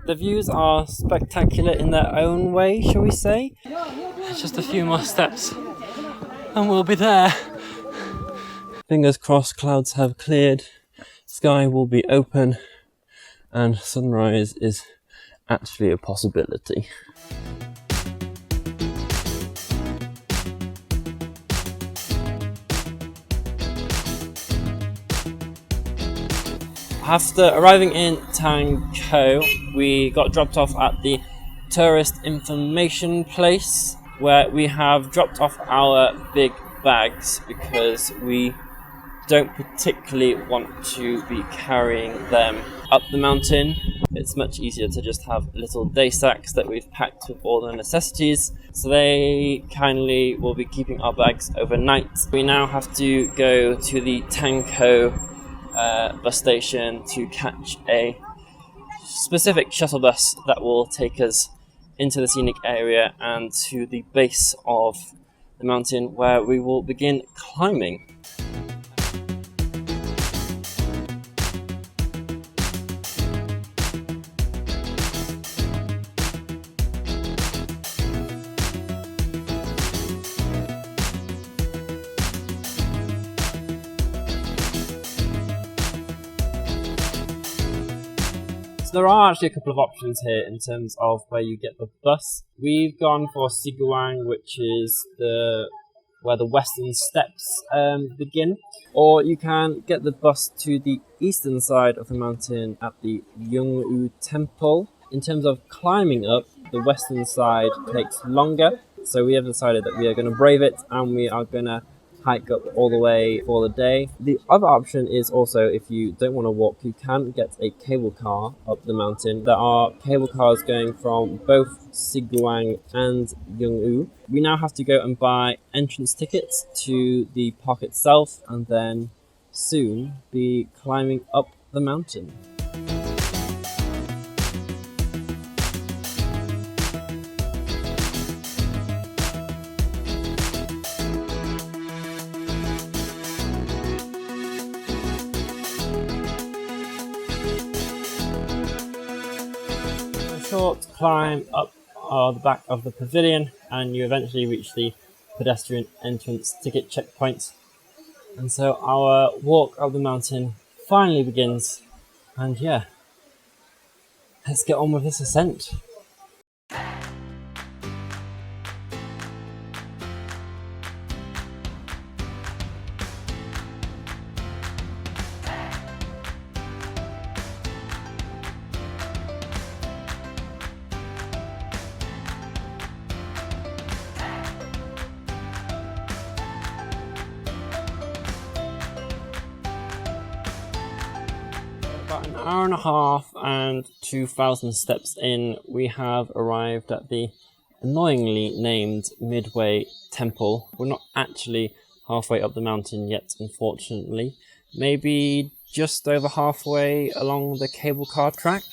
The views are spectacular in their own way, shall we say. Just a few more steps and we'll be there. Fingers crossed, clouds have cleared, sky will be open, and sunrise is actually a possibility. After arriving in Tunxi, we got dropped off at the tourist information place where we have dropped off our big bags because we don't particularly want to be carrying them up the mountain. It's much easier to just have little day sacks that we've packed with all the necessities. So they kindly will be keeping our bags overnight. We now have to go to the Tunxi bus station to catch a specific shuttle bus that will take us into the scenic area and to the base of the mountain where we will begin climbing. So there are actually a couple of options here in terms of where you get the bus. We've gone for Siguang, which is where the western steps begin, or you can get the bus to the eastern side of the mountain at the Yongwu Temple. In terms of climbing up, the western side takes longer, so we have decided that we are going to brave it and we are going to hike up all the way for the day. The other option is also, if you don't want to walk, you can get a cable car up the mountain. There are cable cars going from both Siguang and Yongwu. We now have to go and buy entrance tickets to the park itself and then soon be climbing up the mountain. Short climb up the back of the pavilion and you eventually reach the pedestrian entrance ticket checkpoint, and so our walk up the mountain finally begins, and yeah, let's get on with this ascent. About an hour and a half and 2,000 steps in, we have arrived at the annoyingly named Midway Temple. We're not actually halfway up the mountain yet, unfortunately. Maybe just over halfway along the cable car track.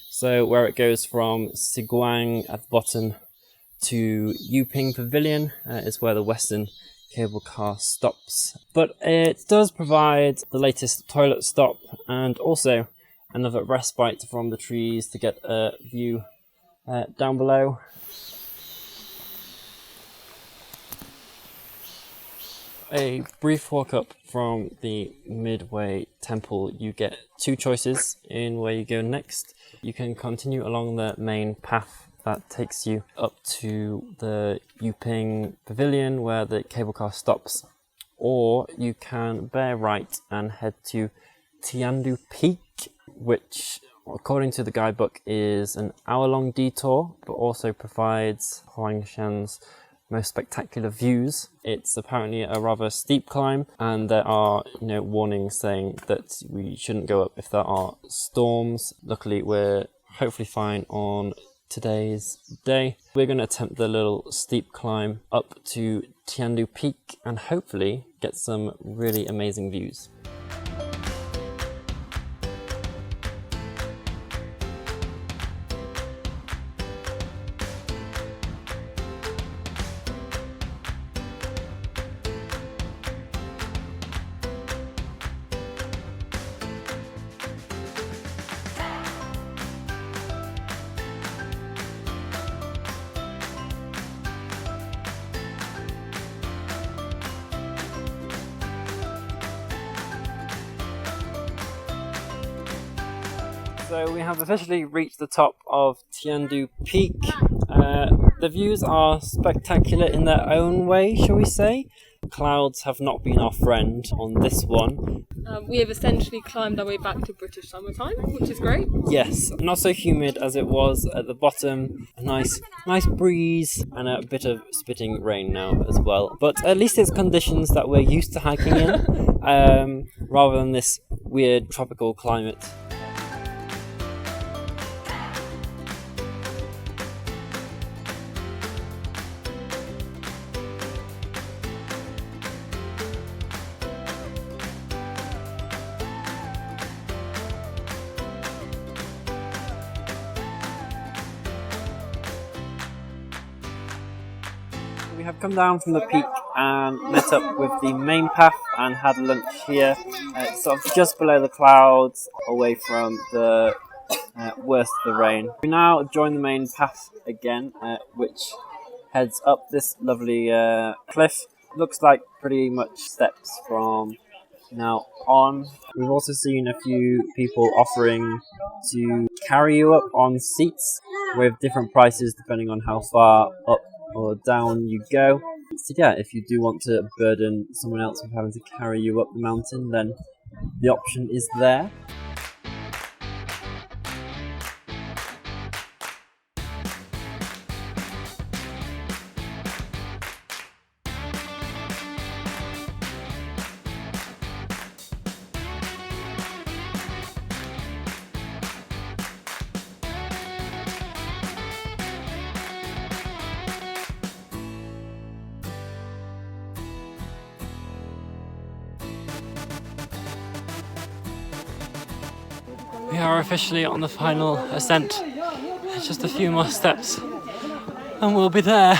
So where it goes from Siguang at the bottom to Yuping Pavilion is where the western cable car stops. But it does provide the latest toilet stop and also another respite from the trees to get a view down below. A brief walk up from the Midway Temple, you get two choices in where you go next. You can continue along the main path that takes you up to the Yuping Pavilion where the cable car stops, or you can bear right and head to Tiandu Peak, which according to the guidebook is an hour-long detour but also provides Huangshan's most spectacular views. It's apparently a rather steep climb and there are warnings saying that we shouldn't go up if there are storms. Luckily we're hopefully fine on today's day. We're going to attempt the little steep climb up to Tiandu Peak and hopefully get some really amazing views. So we have officially reached the top of Tiandu Peak. The views are spectacular in their own way, shall we say. Clouds have not been our friend on this one. We have essentially climbed our way back to British summertime, which is great. Yes, not so humid as it was at the bottom. A nice breeze and a bit of spitting rain now as well. But at least it's conditions that we're used to hiking in, rather than this weird tropical climate. We have come down from the peak and met up with the main path and had lunch here, sort of just below the clouds, away from the worst of the rain. We now join the main path again, which heads up this lovely cliff. Looks like pretty much steps from now on. We've also seen a few people offering to carry you up on seats with different prices depending on how far up or down you go. So yeah, if you do want to burden someone else with having to carry you up the mountain, then the option is there. We are officially on the final ascent. Just a few more steps and we'll be there.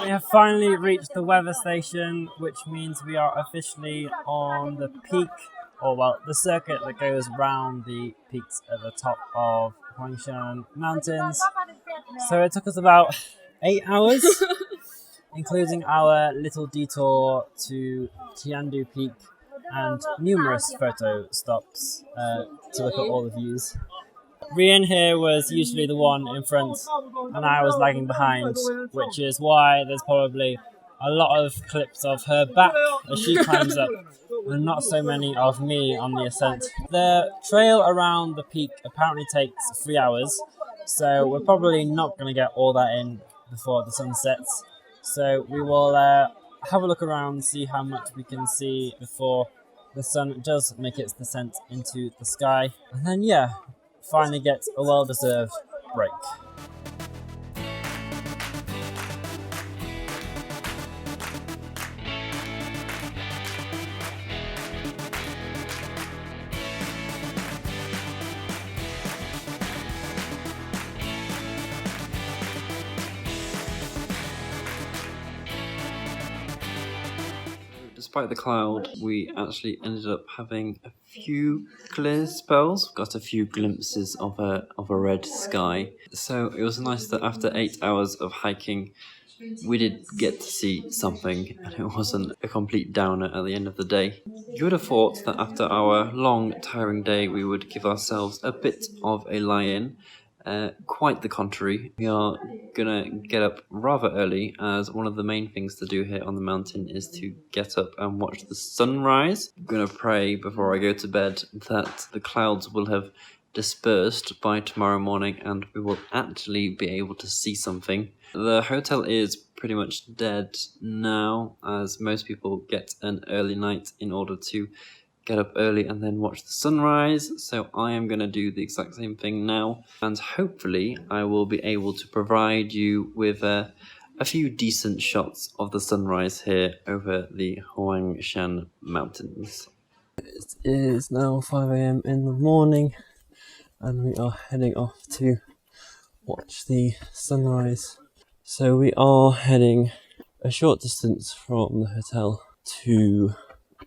We have finally reached the weather station, which means we are officially on the peak, or well, the circuit that goes round the peaks at the top of Huangshan Mountains. So it took us about 8 hours, including our little detour to Tiandu Peak and numerous photo stops to look at all the views. Rian here was usually the one in front and I was lagging behind, which is why there's probably a lot of clips of her back as she climbs up and not so many of me on the ascent. The trail around the peak apparently takes 3 hours, so we're probably not going to get all that in before the sun sets. So we will have a look around, see how much we can see before the sun does make its descent into the sky, and then yeah, finally get a well-deserved break. Despite the cloud, we actually ended up having a few clear spells. Got a few glimpses of a red sky. So it was nice that after 8 hours of hiking, we did get to see something, and it wasn't a complete downer at the end of the day. You would have thought that after our long, tiring day, we would give ourselves a bit of a lie-in. Quite the contrary. We are gonna get up rather early, as one of the main things to do here on the mountain is to get up and watch the sunrise. I'm gonna pray before I go to bed that the clouds will have dispersed by tomorrow morning and we will actually be able to see something. The hotel is pretty much dead now, as most people get an early night in order to get up early and then watch the sunrise. So I am going to do the exact same thing now, and hopefully I will be able to provide you with a few decent shots of the sunrise here over the Huangshan Mountains. It is now 5 AM in the morning and we are heading off to watch the sunrise. So we are heading a short distance from the hotel to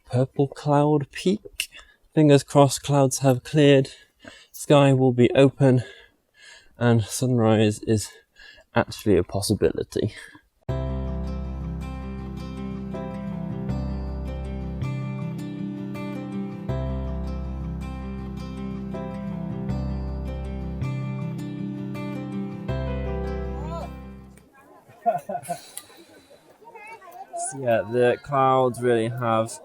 Purple Cloud Peak. Fingers crossed clouds have cleared, sky will be open, and sunrise is actually a possibility. So yeah, the clouds really have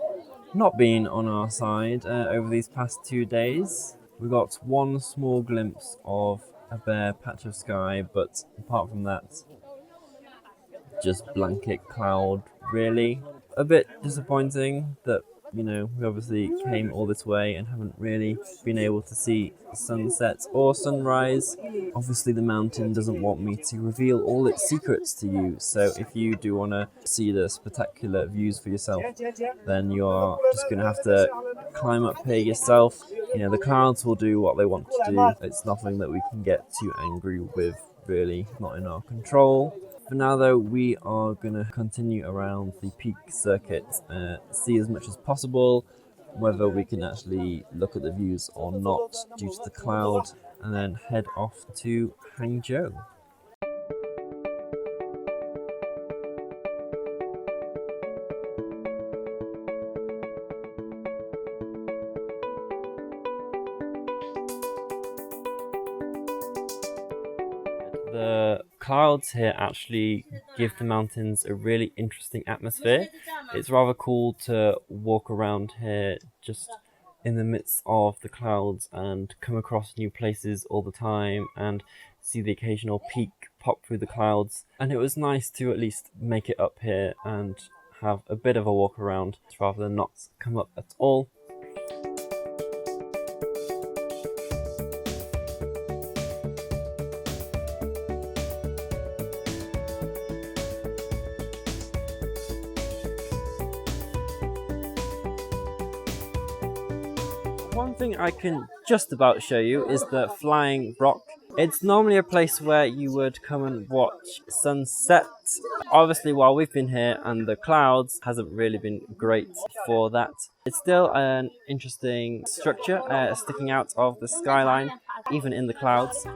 not been on our side over these past 2 days. We got one small glimpse of a bare patch of sky, but apart from that, just blanket cloud, really. A bit disappointing that, we obviously came all this way and haven't really been able to see sunset or sunrise. Obviously, the mountain doesn't want me to reveal all its secrets to you, so if you do want to see the spectacular views for yourself, then you are just going to have to climb up here yourself. The clouds will do what they want to do. It's nothing that we can get too angry with, really, not in our control. For now though, we are going to continue around the peak circuit, see as much as possible, whether we can actually look at the views or not due to the cloud, and then head off to Hangzhou. The clouds here actually give the mountains a really interesting atmosphere. It's rather cool to walk around here just in the midst of the clouds and come across new places all the time and see the occasional peak pop through the clouds. And it was nice to at least make it up here and have a bit of a walk around rather than not come up at all. One thing I can just about show you is the Flying Rock. It's normally a place where you would come and watch sunset. Obviously, while we've been here and the clouds hasn't really been great for that. It's still an interesting structure sticking out of the skyline, even in the clouds.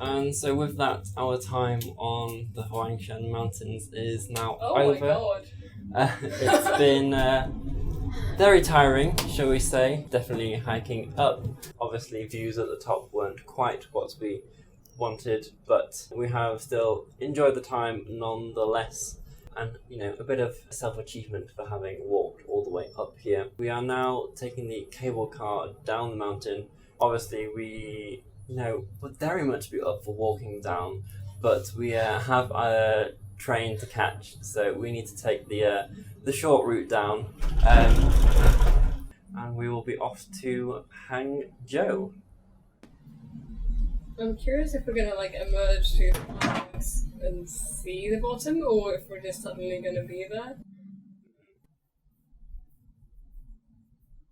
And so with that, our time on the Huangshan Mountains is now over. Oh my god. It's been very tiring, shall we say. Definitely hiking up. Obviously views at the top weren't quite what we wanted, but we have still enjoyed the time nonetheless. And, a bit of self-achievement for having walked all the way up here. We are now taking the cable car down the mountain. Obviously we would very much be up for walking down, but we have a train to catch, so we need to take the short route down, and we will be off to Hangzhou. I'm curious if we're gonna emerge through the clouds and see the bottom, or if we're just suddenly gonna be there.